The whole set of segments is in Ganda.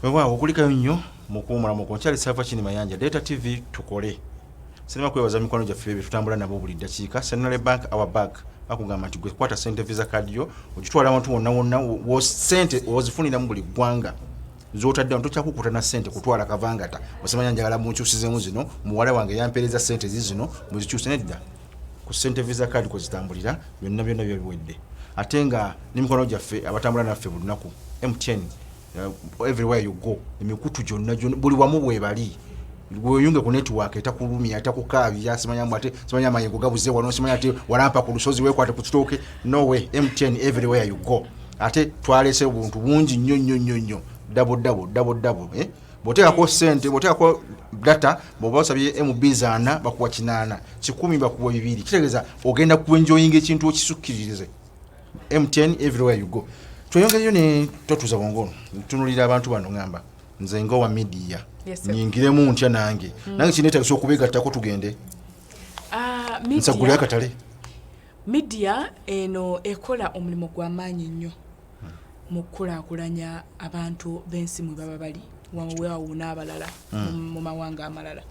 Wewa okulikayo nnyo mukuumula mu konchali safa chini mayanja Data TV tukole. Sinema kwebaza mikono gyaffe tutambula nabo buli ddakiika. Central Bank our back akugamba nti gwe kwata sente visa card yo ogitwala abantu wonna wo sente ozifunira mu buli ggwanga. Zotadde ntochakukuta na sente kutwala kavangata. Osemanya njagala munkyusizemu zino muwala wange yampereza sente zino muzikyuse nedda. Ku sente visa card ko zitambulira byonna byabwedde. Atenga nimikono gyaffe abatambula naffe buli naku MTN everywhere you go emikutu jonna buli wamu bwebali gwoyunge ku network etakulumya etakukabya simanya mwate simanya mayengo gabuze wano simanya ate walampa ku lusozi wekwate ku kitoke no way MTN everywhere you go ate twalese obuntu bungi nnyo double boteka ko sente boteka ko data bobasabye MB zana bakuwa kinana 10 bakuwa 2 kitegeza ogenda kuenjoyinga ekintu okisukiririze MTN everywhere you go. Tuyongeyo ne Totuuza Bwongo tunulira abantu bano ngamba nze ngo wa media nyingiremu ntya nange nange kineta kiso kubegattako tugende media nsagulya katale media eno ekola omulimu gw'amaanyi nnyo mu kulaakulanya abantu b'ensi mwe baba bali waweewo n'abalala mu mawanga amalala.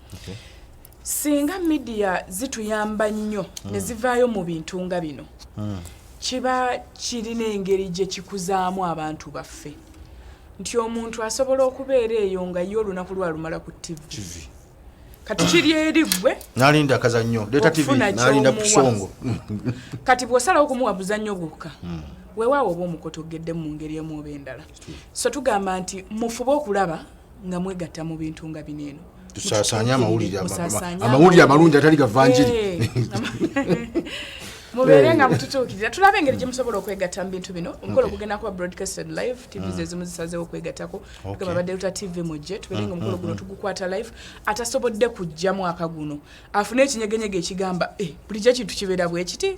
Singa media zituyamba nnyo ne zivaayo mu bintu nga bino kiba kirina engeri gye kikuzaamu abantu baffe nti omuntu asobola okubeera eyo nga yo olunaku lwalumala ku TV. Kati kiri eri gwe nalinda akazannyo Data TV nalinda kusongo kati bw'osalawo okumuwa buzannyo bwokka weewaawo oba omukotogedde mu ngeri emu oba endala. So tugamba nti mufube okulaba nga mwegatta mu bintu nga bino eno tusaasanya amawulire amalungi atali gavanjiri muberenga mututukirira tulabe engeri gye musobola okwegatta mu bintu bino omukolo gugenda kuba broadcasted live TV zezimu zisazeewo okwegattako gaba badde Data TV mujje tuberenga omukolo guno tugukwata live atasobodde kujja mwaka guno afune ekinyegenyege ekigamba bulijjo ekintu kibeera bwe kiti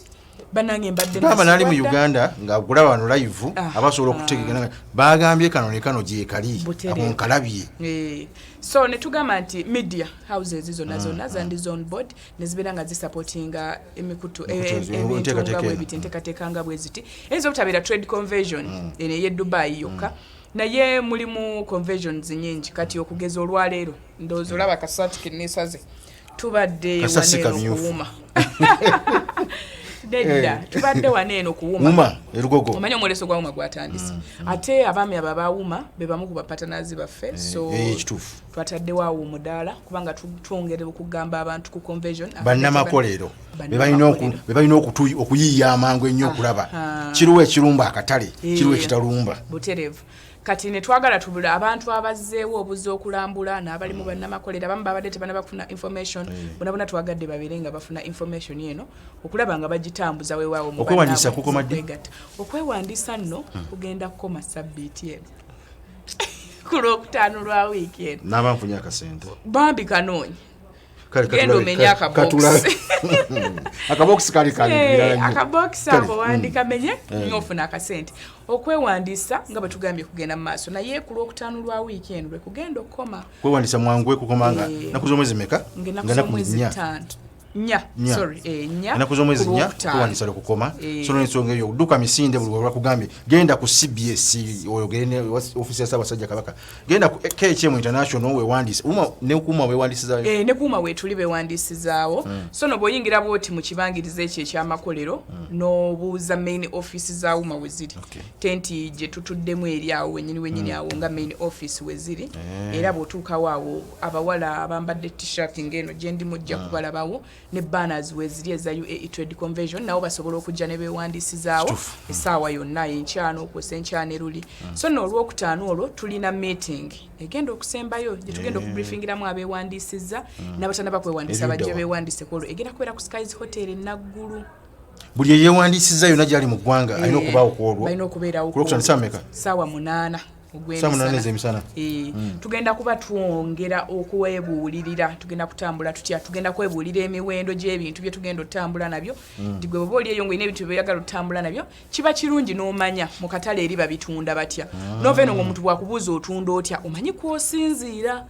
banange mbadde nali mu Uganda nga agula wano live abasobola okutegekana bagambye kano ne kano gye kali akonkalabye so ne tugamba nti media houses zonna zandi zone board ne zibeera nga zisupportinga emikutu enteekateeka bwe ziti ezo butabeera trade conversion ene ye Dubai yokka naye mulimu conversions nyingi kati okugeza olwaleero ndowooza olaba kasati kinesaze tubadde waneero kuwuma Dedda tubadde waneeno kuwuma erugogo omanya omuleso gwa wuma gwatandise ate abaami abawuma be bamu ku bapatanazi baffe so ekituufu twataddewo awo omudaala kubanga twongere okugamba abantu ku conversion bannamakolero be balina okuyiiya amangu ennyo okulaba kiriwo ekirumba akatale kiriwo ekitalumba buterevu kati ne twagala tubula abantu abazzeewo obuzi okulambula n'abali mu bannamakolero abamu babadde tebannabafuna information bonna twagadde babeere nga bafuna information eno okulaba nga bagitambuza weewaawo mu okwewandiisa kukoma ddi okwewandiisa nno kugenda kukoma sabbiiti eno ku Lwokutaano lwa wiiki eno n'abanfunye akasente bambi kanoonya genda omenya akabokisi akabokisi kali akabokisi ako wandika menye ng'ofuna akasente okwewandiisa nga bwe tugambye kugenda mu maaso naye ku Lwokutaano lwa wiiki eno lwe kugenda okukoma kwewandiisa mwangu ekukomanga naku z'omwezi meka nga naku nya enaku z'omwezi nya kuwandiisa lwekukoma so n'ensonga eyo dduka misinde buli lwa kugambye genda ku CBS oyogere ne ofisi ya Ssaabasajja Kabaka genda ku KHM International wewandiise ne kuuma wewandiisizaawo ne kuuma weetuli bewandiisizaawo so no bw'oyingira bw'oti mu kibangiriza ekyo eky'amakolero n'obuuza main office za wuma we ziri tenti gye tutuddemu eri awo wenyini awo nga main office we ziri era bw'otuukawo awo abawala abambadde t-shirt ng'eno gye ndi mujja kubalabawo ne banners we ziri eza UAE trade conversion nabo basobola okujja ne bewandiisizaawo essaawa yonna enkyano okusa enkyano eruli so n'olwokutaano olwo tulina meeting egenda okusembayo gye tugenda okubriefingiramu abeewandiisizza n'abatanaba kwewandiisa bajja beewandiiseko olwo egenda kubeera ku Skies Hotel e Naggulu buli eyeewandiisizza yonna gyali mu ggwanga alina okubaawo ku olwo balina okubeerawo ssaawa 8 emisana tugenda kuba twongera okuwebuulirira tugenda kutambula tutya tugenda kwebuulira emiwendo gy'ebintu bye tugenda otambula nabyo digwe bwe oli eyo ng'olina ebintu byeyagala otambula nabyo kiba kirungi n'omanya mu katale eri babitunda batya noveeno ng'omuntu bwakubuuza otunda otya omanyi kwosinziira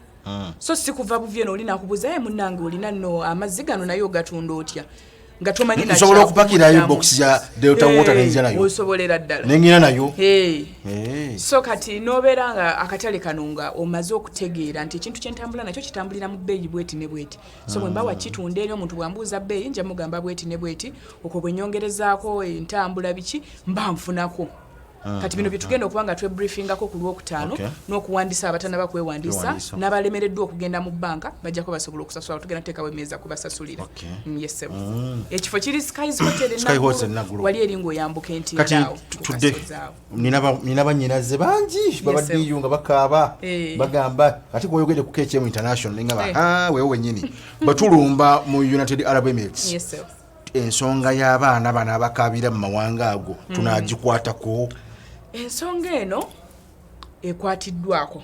so si kuva buvye n'oli nakubuuza munnange olina nno amazzi gano naye ogatunda otya nga tomanyi na nsobola okupakirayo box ya Delta Water n'enja nayo osobolera ddala n'engina nayo so kati nobeera nga akatale kano nga omaze okutegeera nti ekintu kyentambula nakyo kitambulira mu bbeeyi bweti ne bweti so bwe mbawa kitunda eri omuntu bwambuuza bbeeyi nja mugamba bweti ne bweti okwo bwe nyongerezaako entambula biki mba nfunako kati bino byetugenda okuba nga twebriefingako ku Lwokutaano n'okuwandiisa abatanaba kwewandiisa n'abalemereddwa okugenda mu bbanka bajjako basobola okusasula tugenda tuteekawo emmeeza kubasasulira yes ekifo kiri Skies Hotel Naguru wali eri ng'oyambuka entiiraawo nina bannyinaze bangi babaddiyo nga bakaaba bagamba kati kwoyogedde ku KHM International nengaba wewe wennyini batulumba mu United Arab Emirates ensonga y'abaana bano abakaabira mu mawanga ago tunaagikwatako ensonga eno ekwatiddwako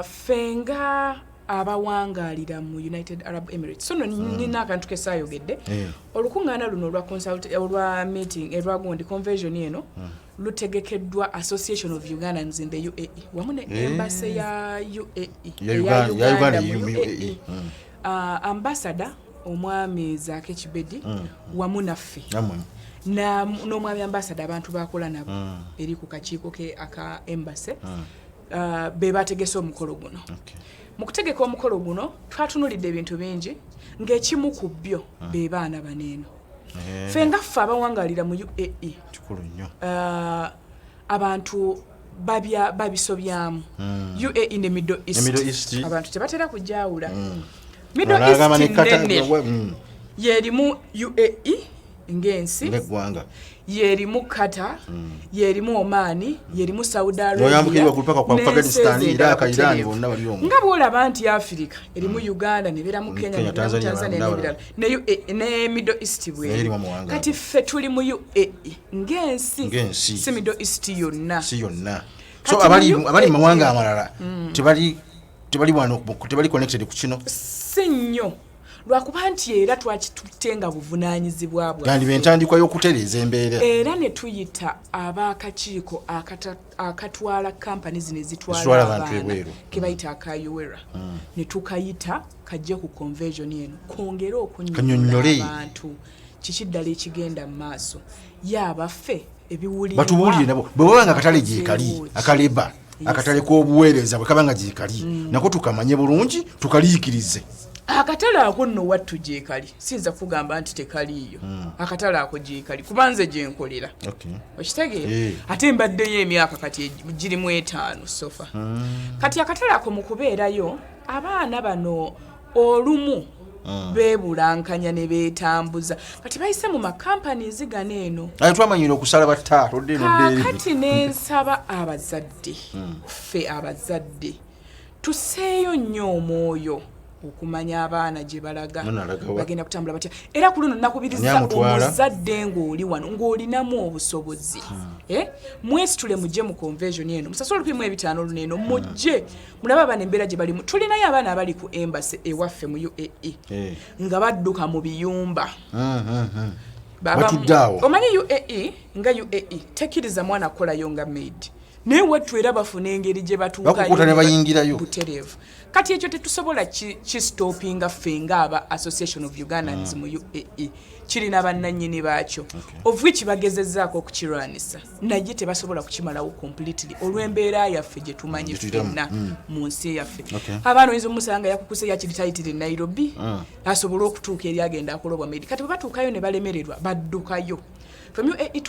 fenga abawangaalira mu United Arab Emirates so nina akantu kesaayogedde olukuŋŋaana luno olwa meeting erwagundi convention eno lutegekeddwa Association of Ugandans in the UAE wamu ne embassy ya UAE ya Uganda mu UAE ambassador omwami Zaake Kibedi wamu naffe n'omwami ambassador abantu bakola nabo eri ku kakiiko ke aka embassy be bategese omukolo guno mu kutegeka omukolo guno twatunulidde ebintu bingi ng'ekimu ku byo be baana baneeno ffe nga ffe abawangaalira mu UAE kikulu nnyo abantu babisobyamu UAE ne Middle East abantu tebatera kujawula Middle East nene yerimu UAE ng'ensi yerimu Qatar yerimu Oman yerimu Saudi Arabia Afghanistan Iraq Iran bonna bali omwo nga bwolaba nti Africa erimu Uganda neberamu Kenya Tanzania ne Middle East bwe kati ffe tuli mu UAE ng'ensi si Middle East yonna so abali mawanga amalala tebali wano tebali connected ku kino sinyo lwakuba nti era twakitutenga buvunaanyizibwa bwa gandi bentandikwa y'okutereeza embeera era ne tuyita ab'akakiiko akatwala kampani zino ezitwala abaana ke bayita akayowera ne tukayita kajje ku convention eno kwongera okunnyonnyola abantu kiki ddala ekigenda mu maaso y'abaffe ebiwulirwa batubuulire nabo bwe baba nga akatale gyekali akaleba akatale k'obuweereza bwe kaba nga gyekali nako tukamanye bulungi tukaliikirize akatale ako nno wattu gyekali sinza kugamba nti tekaliiyo akatale ako gyekali kubanze gyenkolera okitegeera ate mbaddeyo emyaka kati girimu 5 sofa kati akatale ako mu kubeerayo abaana bano olumu beebulankanya ne beetambuza kati bayise mu makampanies gano eno twamanyira okusala battato kati n'ensaba abazadde ffe abazadde tuseeyo nnyo omwoyo okumanya abaana gye balaga bagenda kutambula batya era ku luno nakubiriza omuzadde ng'oli wano ng'olinamu obusobozi mwesitule mujje mu convention eno musasula $5 luneeno mujje mulaba abaana embeera gye balimu tulinayo abaana abali ku embassy ewaffe mu UAE nga badduka mu biyumba omanyi UAE nga UAE tekkiriza mwana kukolayo nga maid naye wattu era bafuna engeri gye batuukayo butereevu kati ekyo tetusobola kistopinga ffe ng'aba Association of Ugandans mu UAE kirina bannannyini baakyo of which bagezezzaako okukirwanisa naye tebasobola kukimalawo completely olw'embeera yaffe gye tumanyi ffenna mu nsi yaffe abaana oyinza omusanga yakukuse yakiritayitire Nairobi asobole okutuuka eri agenda akolobwa medi kati bwe batuukayo ne balemererwa baddukayo from UAE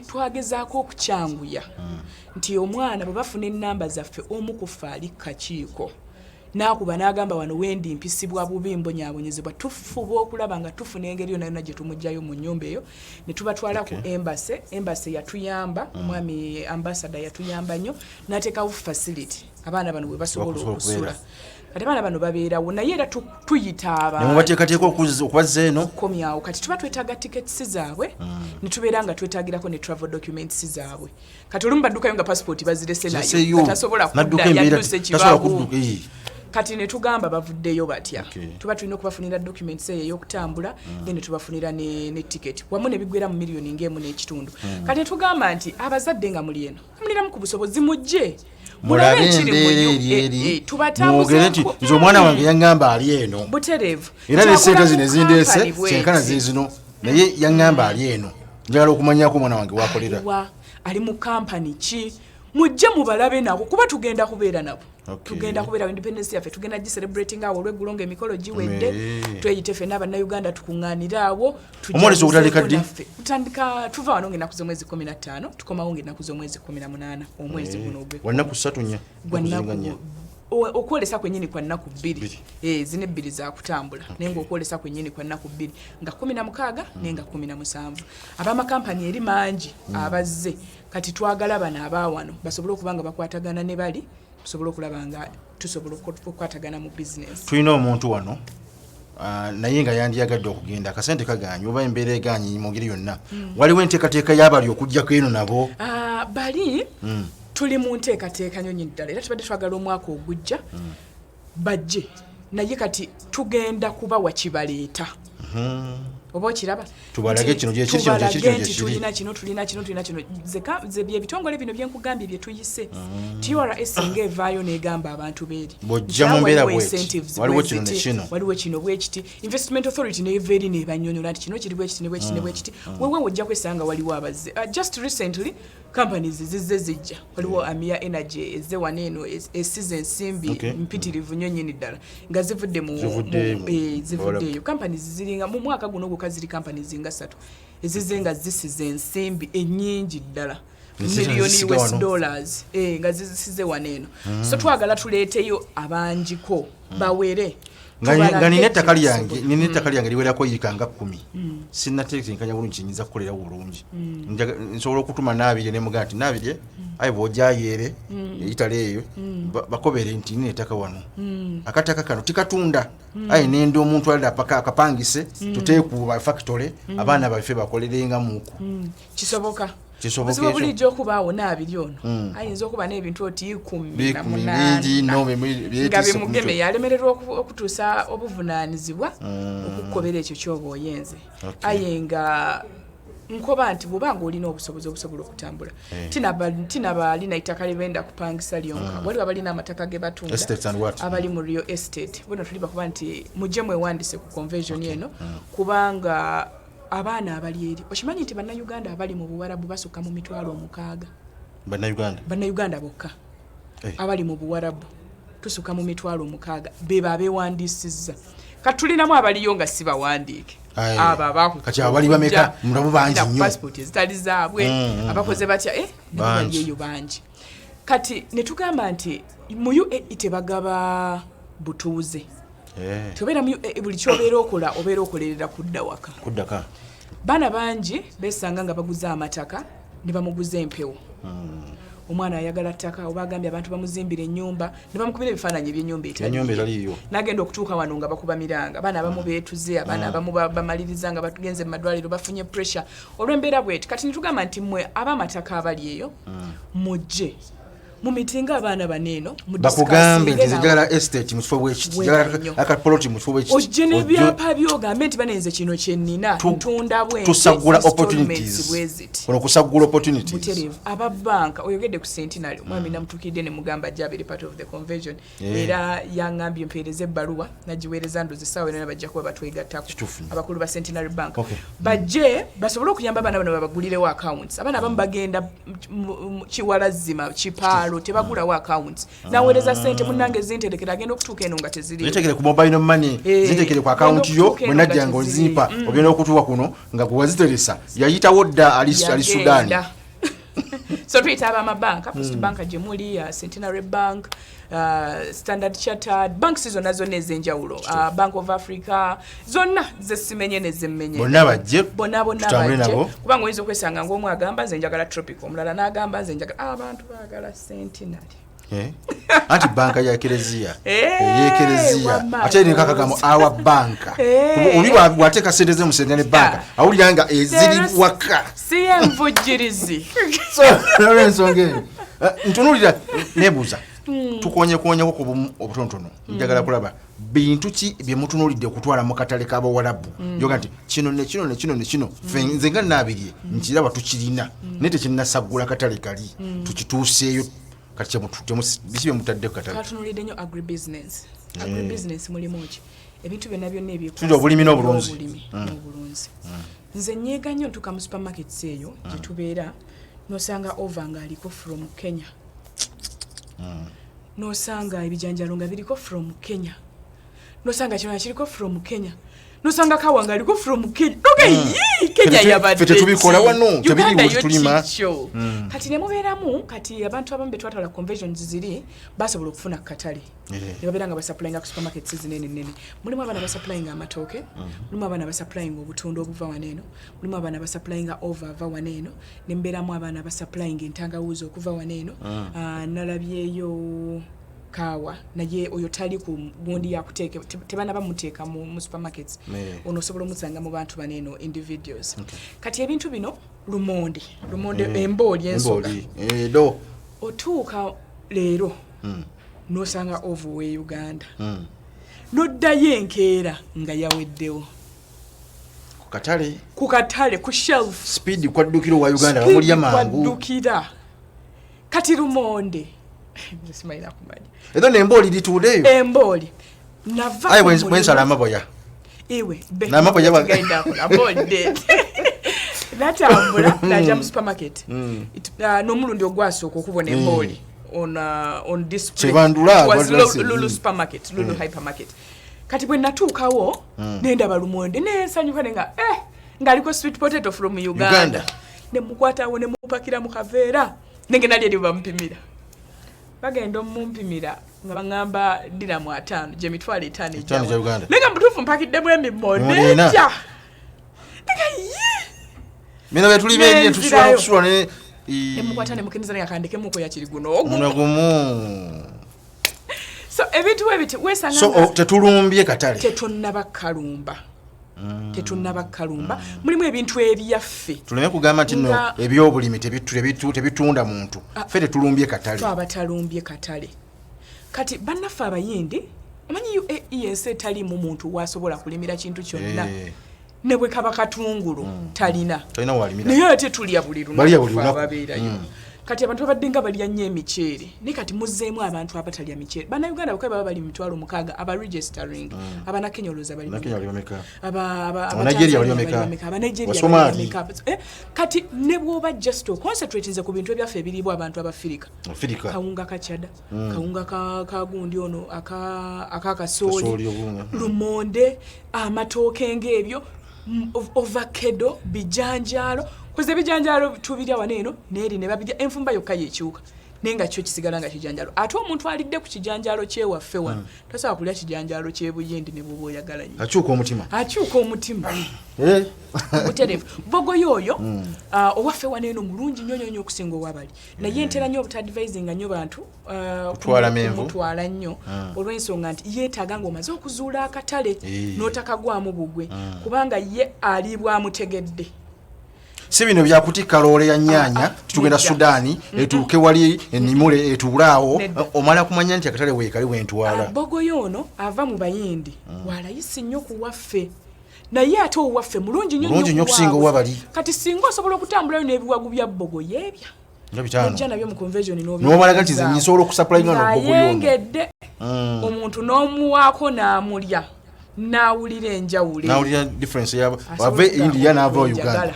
twagezaako okukyanguya nti omwana bwe bafuna ennamba zaffe omu ku ffe ali kakiiko n'akuba n'agamba wano wendi mpisibwa bubi mbonyaabonyezebwa tufuba okulaba nga tufuna engeri yonna yonna gye tumugjayo mu nnyumba eyo ne tubatwala ku embassy yatuyamba omwami ambassador yatuyamba nnyo n'ateekawo facility abaana bano bwe basobola okusula kati abaana bano babeerawo naye era tuyita abantu mubateekateeka okubazza eno komyawo kati tuba twetaaga tickets zaabwe ne tubeera nga twetaagirako ne travel documents zaabwe kati olumu baddukayo nga passport bazirese nayo katasobola kudda yadduse kibaawo kati ne tugamba bavuddeyo batya tuba tulina okubafunira documents eyo ey'okutambula ne tubafunira ne ticket wamu ne bigwera mu miliyoni ng'emu n'ekitundu kati ne tugamba nti abazadde nga muli eno muliramu ku busobozi mujje mulabe embeera mwogere nti nze omwana wange yaŋŋamba ali eno butereevu era ne ssente zino ezindeese kyenkana zizino naye yaŋŋamba ali eno njagala okumanyako omwana wange wakolera ali mu kampani ki mujje mubalabe nabo kuba tugenda kubeera nabo tugenda kubeera independence yaffe tugenda giselebrating awo olweggulo ng'emikolo giwedde tweyite ffenna bannayuganda tukuŋŋaanire awo omwoleso ogutandika ddi tutandika tuva wano ng'ennaku z'omwezi 15 tukomawo ng'ennaku z'omwezi 18 omwezi guno wannaku 3 nnya okwolesa kwennyini kwa nnaku 2 zino 2 za kutambula naye ng'okwolesa kwennyini kwa nnaku 2 nga 16 naye nga 17 ab'amakampani eri mangi abazze kati twagala bano abaawano basobole okuba nga bakwatagana ne bali tusobole okulaba nga tusobola okukwatagana mu bizinesi. Tulina omuntu wano naye nga yandiyagadde okugenda akasente kaganye oba embeera eganye mu ngeri yonna waliwo enteekateeka y'abali okujjako eno nabo bali tuli mu nteekateeka nyonyi ddala era tubadde twagala omwaka ogujja bajje naye kati tugenda kubawa kibaleeta oba okiraba tubalage kino tulina kino ze byebitongole bino byenkugambye bye tuyise TRS nga evaayo negamba abantu beeri bojja mu mbeera waliwo kino bwekiti investment authority neva eri nebanyonyola nti kino kiri bwekiti wewe ojja kwesanga waliwo abazze just recently companies zizze zijja waliwo Amia Energy ezze wano eno esize ensimbi mpitirivu nnyo nnyini ddala nga zivudde zivuddeeyo companies ziringa mu mwaka guno gukaziri companies nga 3 ezizze nga zisize ensimbi ennyingi ddala miliyoni US$, nga zisize wano eno so twagala tuleeteyo abanjiko bawere nga nina ettaka lyange liwerako yiika nga 10 sinnateekanya bulungi kinyinza kukolerawo bulungi nsobola okutuma naabirye ne mugamba nti naabirye ayi bw'ojaayeere eyitala eyo bakobere nti nina ettaka wano akataka kano tikatunda ayi nenda omuntu alida akapangise tuteekuba factory abaana baffe bakolerengamuku kisoboka bulijjo okubaawo naabiri ono ayinza okuba n'ebintu oti 18 nga bimugeme yalemererwa okutuusa obuvunaanyizibwa okukobera ekyo kyoba oyenze aye nga nkoba nti bw'obanga olina obusobozi obusobola okutambula tinabaalina ettaka libenda kupangisa lyonka waliwo abalina amataka ge batunda abali mu real estate bono tuli bakuba nti mujje mwewandise ku convention eno kubanga abaana abali eri okimanyi nti bannayuganda abali mu buwarabu basukka mu 60,000 bannayuganda bokka abali mu buwarabu tusukka mu 60,000 beba abeewandisizza kati tulinamu abaliyo nga si bawandiike kati abali bameka mulamu bangi nnyo passport ezitali zaabwe abakoze batya bali eyo bangi kati ne tugamba nti mu UAE tebagaba butuuze tobeera buli kyobeera okola obeera okolerera kudda waka baana bangi besanga nga baguza amataka ne bamuguza empewo omwana ayagala ttaka oba agambye abantu bamuzimbira ennyumba ne bamukubira ebifaananyi by'ennyumba etaliyo n'agenda okutuuka wano nga bakuba miranga abaana abamu beetuze abaana abamu bamaliriza nga bagenze mu madwaliro bafunye pressure olw'embeera bweti kati nitugamba nti mmwe ab'amataka abali eyo mujje mumitinga abaana baneeno bakugambe nti njagala estate mu kifo bwekiti njagala akaploti mu kifo bwekiti ojje n'ebyapa byogambe nti banenze kino kye nnina ntunda bwenti tusagula opportunities ono kusagula opportunities mutereevu aba banka oyogedde ku Centenary omwami namutukidde ne mugamba jabiri part of the convention era yangambye mpeereze ebbaluwa nagiweereza ndozi ssaawa eno bajja kuba batwegattako abakulu ba Centenary Bank bajje basobole okuyamba abaana bano babagulirewo accounts abaana abamu bagenda kiwalazima kipaalo tebagulawo accounts naweereza sente munnange zinterekera agenda okutuuka eno nga teziri zitekere ku mobile money zitekere ku account yo mwenajja nga ozimpa ogenda okutuuka kuno nga kuwaziteresa yayitawo dda ali Sudan so tuyita ab'amabanka First Bank gye muli Centenary Bank Standard Chartered banks zonna zonna ez'enjawulo Bank of Africa zonna zesimenye nezemmenye bonna bajje bajje kubanga oyinza okwesanga ng'omu agamba nze njagala Tropical omulala n'agamba nze njagala abantu baagala Centenary anti banka ya Ekereziya ate eri kakagamo awa banka oli bw'ateeka sente ze mu Centenary Bank awulira nga eziri waka si envujjirizi n'olw'ensonga eyo ntunuulira nebuuza tukonyekonyeku ku bumu obutonotono njagala kulaba bintu ki bye mutunuulidde okutwala mu katale k'abawarabu yoga nti kino ne kino nze nga naabirye nkiraba tukirina naye tekinnasagula katale kali tukituuseeyo kati bisibe mutadde katale katunulidde nnyo agribusiness agribusiness mulimu ki ebintu byonna byonna ebyo obulimi n'obulunzi n'obulunzi nze nyeega nnyo ntuuka mu supermarkets eyo gye tubeera n'osanga over ng'aliko from Kenya n'osanga ebijanjalo nga biriko from Kenya n'osanga kino kiriko from Kenya n'osanga kawa ng'aliko from Kenya Kenya yabadde fete tubikola wano tebiri tulima kati ne mubeeramu kati abantu abamu betwatala conversions ziri basobola okufuna katale ne babeera nga basupplying ku supermarkets zinene nene mulimu abaana basupplying amatooke mulimu abaana basupplying obutunda obuva waneeno mulimu abaana basupplying over ava waneeno ne mbeeramu abaana basupplying entangawuzi okuva waneeno nalabyeyo kawa naye oyo tali ku gundi ya kuteeka tebana bamuteeka mu supermarkets ono osobola omusanga mu bantu baneeno individuals kati ebintu bino lumonde embooli ensoga do otuuka leero n'osanga ovu we Uganda n'oddayo enkeera nga yaweddewo ku katale ku shelf speed kwaddukira wa Uganda bamulya mangu kwaddukira kati lumonde simaila kumanya edo n'embooli lituudeyo embooli nava ayi bwensala amaboya ewe na amaboya bagenda kola bonde natambula naja mu supermarket n'omulundi ogwasooka okubona embooli on display was Lulu supermarket Lulu hypermarket kati bwe natuukawo nendaba lumonde nensanyuka nenga ng'aliko sweet potato from Uganda ne mukwatawo ne mupakira mu kaveera nengenda lyeri bampimira bagenda omumpimira nga bangamba diramu 5 gye mitwalo 5 ejja Uganda nenga mutuufu mpakiddemu emimonde ejja nenga mina betuli benye tusula ne mukwata ne mukiniza nenga kandikemu ko yakiri guno ogumu so ebintu ebiti wesanga so tetulumbye katale tetunnaba kalumba mulimu ebintu ebyaffe tuleme kugamba nti no ebyobulimi tebitunda muntu ffe tetulumbye katale abatalumbye katale kati bannaffe abayindi omanyi ensi talimu muntu wasobola kulimira kintu kyonna ne bwe kaba katungulu talina naye ate tulya buli lunaku ababeerayo kati abantu babadde nga balya nnyo emiceere ne kati muzzeemu abantu abatalya miceere bannayuganda bakwe baba bali mu 6,000 aba registering abannakenya olowooza bali Abanigeria bali kati ne bw'oba just concentrate nze ku bintu ebyaffe ebiriibwa abantu abafirika kawunga kacyada kawunga kagundi ono akakasooli lumonde amatooke ng'ebyo ovacado bijanjaalo kuze bijanjaalo tubirya waneeno neeri ne babirya enfumba yokka yekyuka nenga kyo kisigala nga kijanjaalo ate omuntu alidde ku kijanjaalo kyewaffe wano tasobola kulya kijanjaalo kyebuyindi ne bwoba oyagala nnyo akyuka omutima butereevu bogoyo oyo owaffe waneeno mulungi nnyo okusinga owabali naye ntera nnyo obutadvisinga nnyo bantu kumutwala nnyo olw'ensonga nti yeetaaga ng'omaze okuzuula akatale n'otakagwamu bugwe kubanga ye aliibwamu tegedde si bino byakutikka loole ya nnyaanya tugenda Sudaani etuuke wali ennimule etuulaawo omala kumanya nti akatale weekali wentwala bogoyo ono ava mu bayindi walayisi nnyo ku waffe naye ate owaffe mulungi nnyo okusinga owabali kati singa osobola okutambulayo n'ebiwagu bya bogoyo ebyo ojja nabyo mu convention n'omalaga nti nze nsobola okusupplyinga n'obogoyo ayengedde omuntu n'omuwaako n'amulya n'awulira enjawulo n'awulira difference yabo ave India n'ava Uganda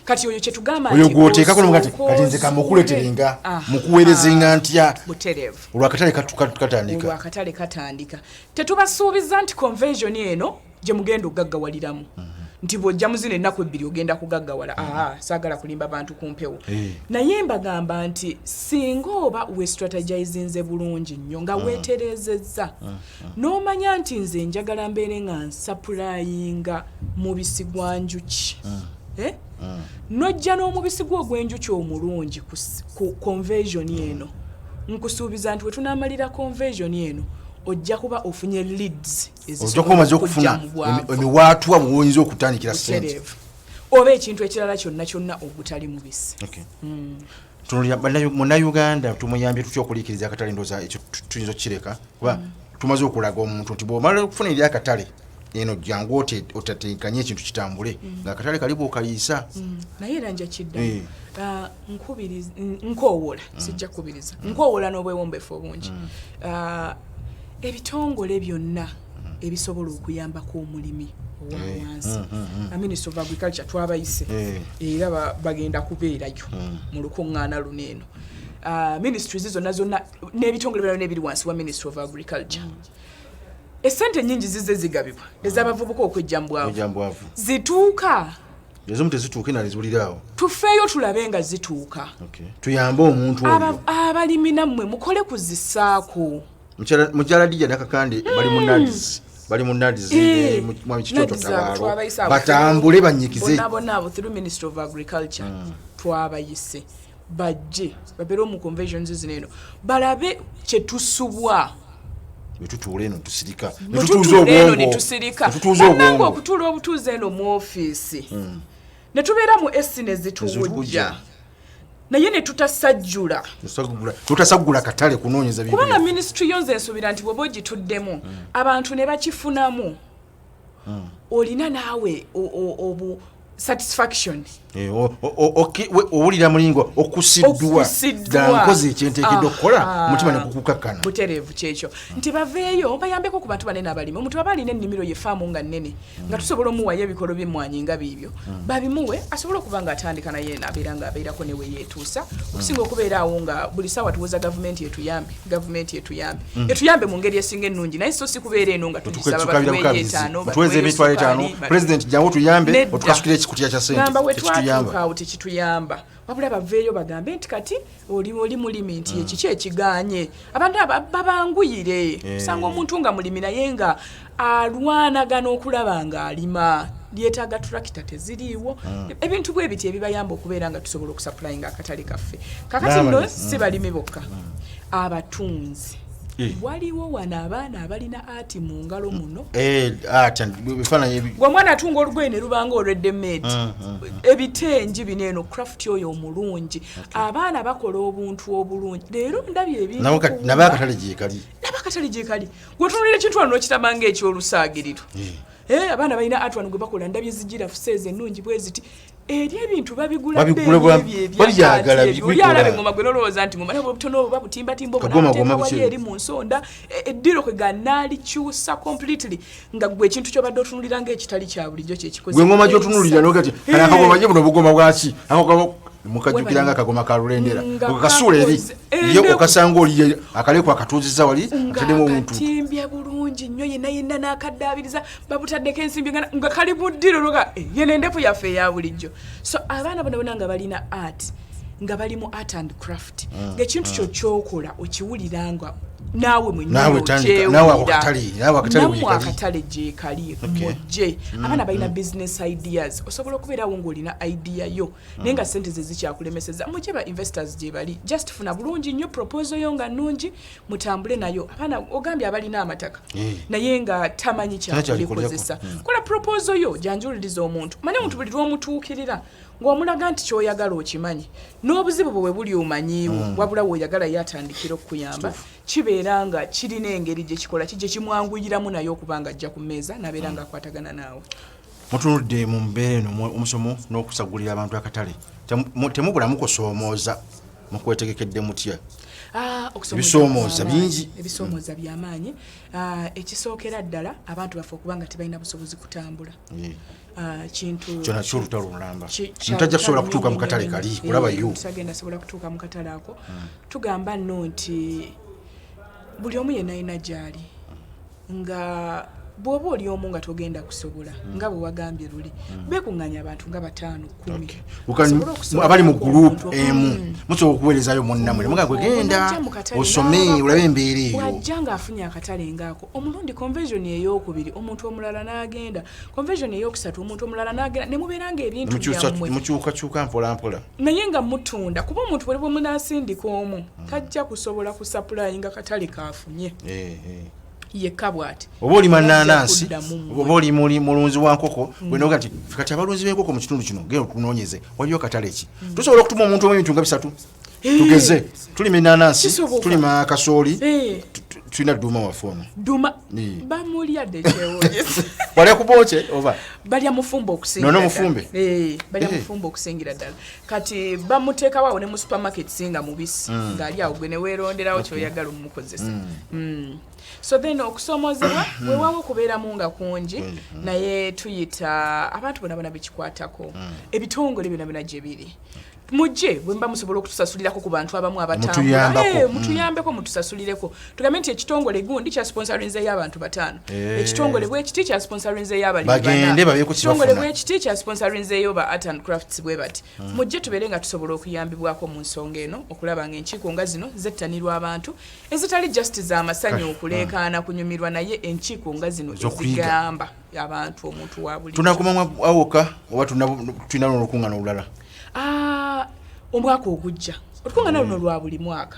kati oyo kyetugamba oyo gwoteekako nomugati kati nze kamukuleterenga mukuweerezenga ntya butereevu olwakatale katandika tetubasuubiza nti convention eno gye mugenda okugaggawaliramu nti bw'ojja muzina ennaku 2 ogenda kugaggawala saagala kulimba bantu ku mpewo naye mbagamba nti singa oba westrategizinze bulungi nnyo nga weeterezezza n'omanya nti nze njagala mbeere nga nsappulayinga mubisi gwa njuki nojja n'omubisi gw'ogw'enjuki omulungi ku convention eno nkusuubiza nti wetunaamalira convention eno ojja kuba ofunye leads ojja kuba omaze okufuna emiwaatwa bw'oyinza okutandikira ssente oba ekintu ekirala kyonna ogutali mubisi munnayuganda tumuyambye tutya okuliikiriza akatale ndooza ekyo tuyinza okukireka kuba tumaze okulaga omuntu nti bw'omala okufuna eri akatale eno jangu otateekanye ekintu kitambule ng'akatale kalibu okaliisa naye era nja kiddamu nkubiriza nkoowola sijja kubiriza nkoowola n'obwewombefu obungi ebitongole byonna ebisobola okuyambako omulimi owawansi Minister of Agriculture twabayise era bagenda kubeerayo mu lukuŋŋaana luno eno ministries zonna n'ebitongole byonna n'ebiri wansi wa Minister of Agriculture essente nnyingi zigabibwa ez'abavubuka okwejja mu bwavu zituuka ezo tezituuke nalizibuliraawo tufeeyo tulabe nga zituuka tuyambe omuntu oyo abalimi nammwe mukole kuzisaako mukyala Dija Nakakande bali mu nadizi mu kitoto tabaalo batambule banyikize bonna abo through Minister of Agriculture twabayise bajje babeere mu conventions zino balabe kye tusubwa betutuula eno tusirika netutuuza obwongo okutuula obutuuze eno mu ofiisi ne tubeera mu essine zituwujja naye ne tutasajjula katale kunoonyeza bintu kubanga ministry yonze ensubira nti bw'oba ogituddemu abantu ne bakifunamu olina naawe satisfaction owulira mulingo okusiddwa nkoze ekyenteekeddwa okukola mutima ne kukukakkana butereevu kyekyo nti baveeyo bayambeko ku bantu banene abalimi omuntu aba alina ennimiro yefaamu nga nnene nga tusobola omuwayo ebikolo by'emmwanyi nga biibyo babimuwe asobola okuba ng'atandika naye nabeera ng'abeerako ne we yeetuusa okusinga okubeera awo nga buli ssaawa tuwoza gavumenti etuyambe mu ngeri esinga ennungi naye so si kubeera eno nga tugisaba batuweeyo etaano pulezidenti jangu tuyambe otukasukira ekikutiya kya sente twatuuka tekituyamba wabula baveeyo bagambe nti kati oli mulimi nti ekiki ekiganye abantu babanguyire kusanga omuntu nga mulimi naye nga alwanagana okulaba nga alima lyetaaga turakita teziriiwo ebintu bwe biti ebibayamba okubeera nga tusobola okusapulainga akatale kaffe kakati nno si balimi bokka abatunzi waliwo wano abaana abalina ati mu ngalo muno ng'omwana atunga olugoye ne lubanga olw'eddemedi ebitengi bino eno craft oyo omulungi abaana bakola obuntu obulungi leero ndabye ebintu n'abakatale gyekali gwetunulira ekintu wano n'okitabanga ekyolusaagiriro abaana balina ati wano gwe bakola ndabye zijirafu seezi ennungi bwe ziti eri ebintu babigula byalabe ngoma gwe nolowooza nti ngoma nabo butono oba butimbatimba obunateekawali eri mu nsonda eddiro kwe gannaalikyusa completely nga gwe ekintu kyobadde otunulira ng'ekitali kya bulijjo kyekikoze gwe ngoma gyotunulira nogati akagoma gye buno bugoma bwaki mukajjukiranga akagoma ka lulendera okakasuula eri ye okasanga oli akaleko akatuuziza wali ataddemu omuntu timbya bulungi nnyo yenna n'akaddaabiriza babutaddeko ensimbi nga kali buddiro loga yeno endefu yaffe eya bulijjo so abaana bona nga balina art nga bali mu art and craft ng'ekintu kyo kyokola okiwuliranga naawe akatale gyekali mujje abaana balina business ideas osobola okubeerawo ng'olina idea yo naye nga sente ze zikyakulemeseza mujje ba investors gye bali just funa bulungi nnyo proposal yo nga nnungi mutambule nayo abaana ogambye abalina amataka naye nga tamanyi kyakulikozesa kola proposal yo janjuliriza omuntu manye omuntu buli lw'omutuukirira ng'omulaga nti kyoyagala okimanyi n'obuzibu bwe buli omanyiiwo wabula weoyagala yatandikira okukuyamba kibeera nga kirina engeri gye kikola kijje kimwanguyiramu naye okuba nga ajja ku mmeeza nabeera nga akwatagana naawe mutunudde mu mbeera eno omusomo n'okusagulira abantu akatale temubulamu kusoomooza mu kwetegekedde mutya ebisoomooza bingi ebisoomooza byamaanyi ekisookera ddala abantu baffe okuba nga tebalina busobozi kutambula kintu kyona kyolutalulamba mutajja kusobola kutuuka mu katale kali kulabayo sagenda sobola kutuuka mu katale ako tugamba nno nti buli omu yenna alina gy'ali nga bw'oba oli omu nga togenda kusobola nga bwe wagambye luli beekuŋŋanya abantu nga 5-10 abali mu gurupu emu musobola okuweerezayo munnamwe muga gwegenda osome olabe embeera eyo wajja ng'afunye akatale ngaako omulundi convention ey'okubiri omuntu omulala n'agenda convention ey'okusatu omuntu omulala n'agenda ne mubeera ng'ebintu byammwe mukyukakyuka mpolampola naye nga mutunda kuba omuntu bwe munasindika omu tajja kusobola kusapulayinga katale kaafunye yekka bw'ati oba oli mananansi oba oli mulunzi wa nkoko bwenoga nti kati abalunzi b'enkoko mu kitundu kino genda tunoonyeze waliyo katale ki tusobola okutuma omuntu omu ebintu nga 3 tugeze tulima enanasi Kisoboka. tulima kasooli Eh. tulina duma wafono Duma Ni. bamulya de kyewonyesa. wale kuboche oba Balya mufumbo okusingira. Nono mufumbe? Balya Eh. mufumbo okusingira ddala. Kati bamuteeka waawo ne mu supermarket singa mubisi. Ng'ali awo gwe ne weeronderawo ky'oyagala omukozesa. So then okusoomozebwa weewaawo okubeeramu nga kungi naye tuyita abantu bonna bekikwatako ebitongole byonna gye biri mujje bwe mba musobola okutusasulirako ku bantu abamu abatambula mutuyambeko mutusasulireko tugambe nti ekitongole gundi kya sponsorinzeyo abantu 5 ekitongole bwe kiti kya sponsorinzeyo abali bagende babye ku ekitongole bwe kiti kya sponsorinzeyo ba art and crafts bwe bati mujje tubeere nga tusobola okuyambibwako mu nsonga eno okulaba ng'enkiiko nga zino zettanirwa abantu ezitali just za masanyu okuleekaana kunyumirwa naye enkiiko nga zino ezigamba abantu omuntu wa buli tunakumamu awoka oba tulina n'olukuŋŋaana olulala omwaka ogujja olukuŋŋaana luno lwa buli mwaka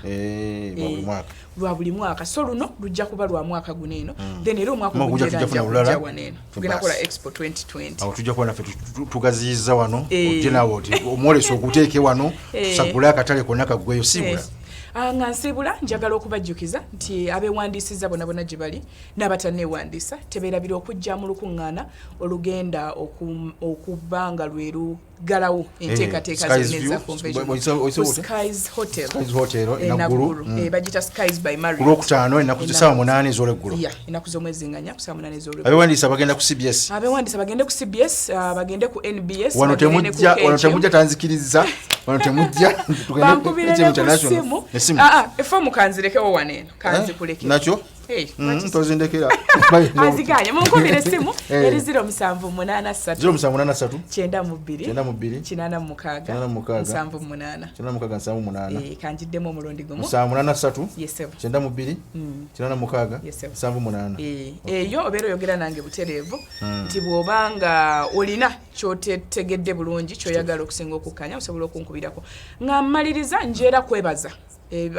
lwa buli mwaka so luno lujja kuba lwa mwaka guno eno then era omwaka ogujja waneeno tugenda kola expo 2020 awo tujja kuba naffe tugaziyiza wano ojje naawe oti omwoleso oguteeke wano tusagule akatale konna kaggweyo siibula nga nsiibula njagala okubajjukiza nti abeewandiisiza bonna gye bali n'abatanneewandiisa tebeerabira okujja mu lukuŋŋaana olugenda okuba nga lwe lugalawo enteekateeka zonna eza Skies Hotel enaggulu bagita Skies by Marriott ku Lwokutaano ennaku ssaawa 8 ez'olweggulo ennaku z'omwezinganya ku ssaawa 8 ez'olweggulo abeewandiisa bagenda ku CBS abeewandiisa bagende ku CBS bagende ku NBS wano temujja tanzikiriza wano temujja tugende efoomu kanzirekewo waneeno kanzikulekera nakyo tozindekera aziganye munkubira essimu eri 0783 92 kanjiddemu omulundi gumu 783 eyo obeera oyogera nange butereevu nti bw'obanga olina kyotetegedde bulungi kyoyagala okusinga okukkanya osobola okunkubirako nga mmaliriza njeera kwebaza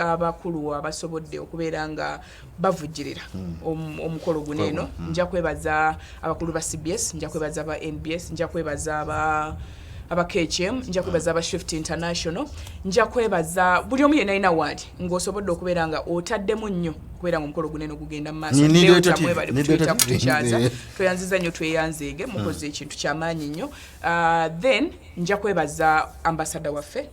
abakulu abasobodde okubeera nga bavujjirira omukolo guno eno nja kwebaza abakulu ba CBS nja kwebaza aba NBS nja kwebaza aba KHM nja kwebaza aba Shift International nja kwebaza buli omu yenna alina waali ng'osobodde okubeera nga otaddemu nnyo okubeera nga omukolo guno eno gugenda mu maaso tweyanziza nnyo tweyanzeege mukoze ekintu kyamaanyi nnyo then nja kwebaza ambasada waffe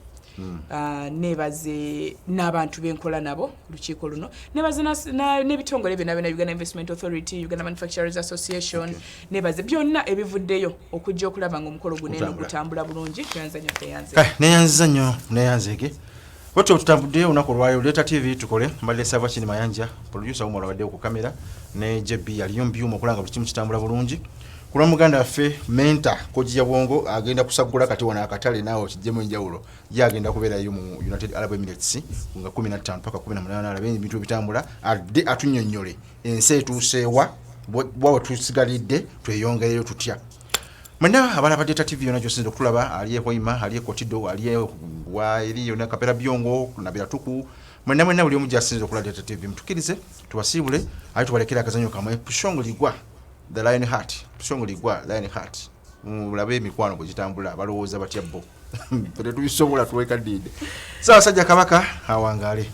nebaze n'abantu benkola nabo lukiiko luno nebaze n'ebitongole byonna Uganda Investment Authority, Uganda Manufacturers Association nebaze byonna ebivuddeyo okujja okulaba nga omukolo guno eno gutambula bulungi neyanziza nnyo neyanzeege watyo tutambudde olunaku olwayo Leta TV tukole mbalire Sava Chini Mayanja producer umwe olabaddewo ku kamera ne JB aliyo mbyuma okulanga buli kimu kitambula bulungi kula muganda waffe menta koji ya Bwongo agenda kusagula kati wana akatale naawo kijjemu enjawulo ye agenda kubeerayo mu United Arab Emirates nga 15 paka 18 alabe ebintu bitambula atunnyonnyole ensi etuuseewa bwawe tusigalidde tweyongereyo tutya mwena abala ba Leta TV yona gyosinza okutulaba aliye Hoima aliye Kotido aliye eri yona Kapera Byongo na Biratuku mwena buli omu gyasinza okulaba Leta TV mtukirize tuwasiibule ali tubalekera akazanyo kamwe pushongo ligwa the Lion Heart pushongo ligwa Lion Heart mulabe emikwano bwe gitambula balowooza batya bo tubisobola tuweka dide sawa sajja kabaka awangale